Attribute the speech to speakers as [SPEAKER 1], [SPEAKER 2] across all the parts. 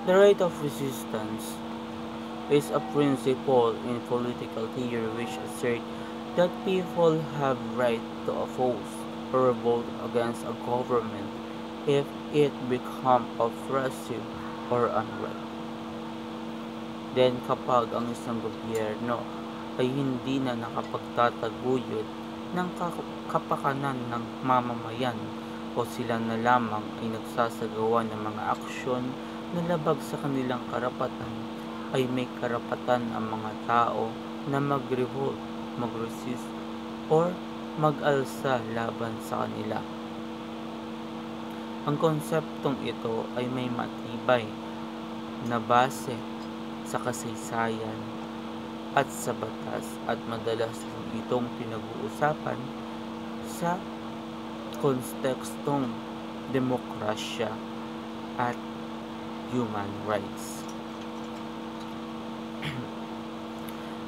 [SPEAKER 1] The right of resistance is a principle in political theory which asserts that people have right to oppose or revolt against a government if it becomes oppressive or unright. Then kapag ang isang gobyerno ay hindi na nakapagtataguyod ng kapakanan ng mamamayan o sila na lamang ay nagsasagawa ng mga aksyon na labag sa kanilang karapatan, ay may karapatan ang mga tao na mag-revolt, mag-resist, or mag-alsa laban sa kanila. Ang konseptong ito ay may matibay na base sa kasaysayan at sa batas at madalas itong pinag-uusapan sa kontekstong demokrasya at human rights.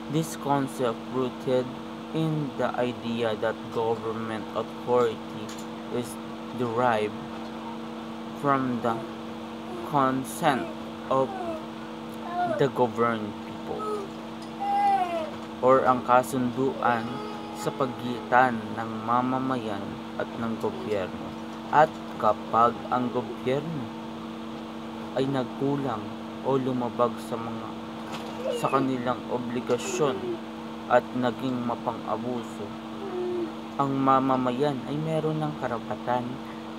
[SPEAKER 1] This concept rooted in the idea that government authority is derived from the consent of the governed people or ang kasunduan sa pagitan ng mamamayan at ng gobyerno. At kapag ang gobyerno ay nagkulang o lumabag sa kanilang obligasyon at naging mapang-abuso, ang mamamayan ay meron ng karapatan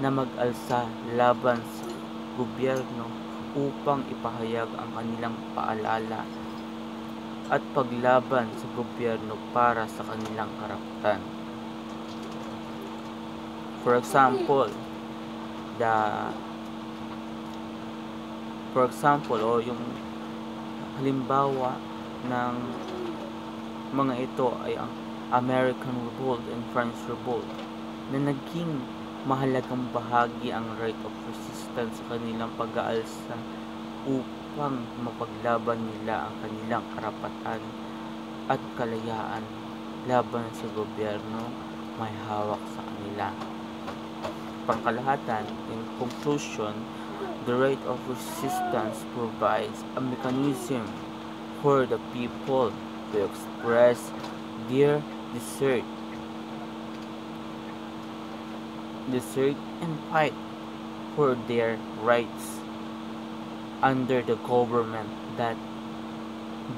[SPEAKER 1] na mag-alsa laban sa gobyerno upang ipahayag ang kanilang paalala at paglaban sa gobyerno para sa kanilang karapatan. For example, o yung halimbawa ng mga ito ay ang American Revolt and French Revolt na naging mahalagang bahagi ang right of resistance sa kanilang pag-aalsa upang mapaglaban nila ang kanilang karapatan at kalayaan laban sa gobyerno may hawak sa kanila. Pangkalahatan, in conclusion, the right of resistance provides a mechanism for the people to express their desert and fight for their rights under the government that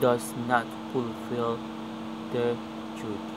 [SPEAKER 1] does not fulfill their duty.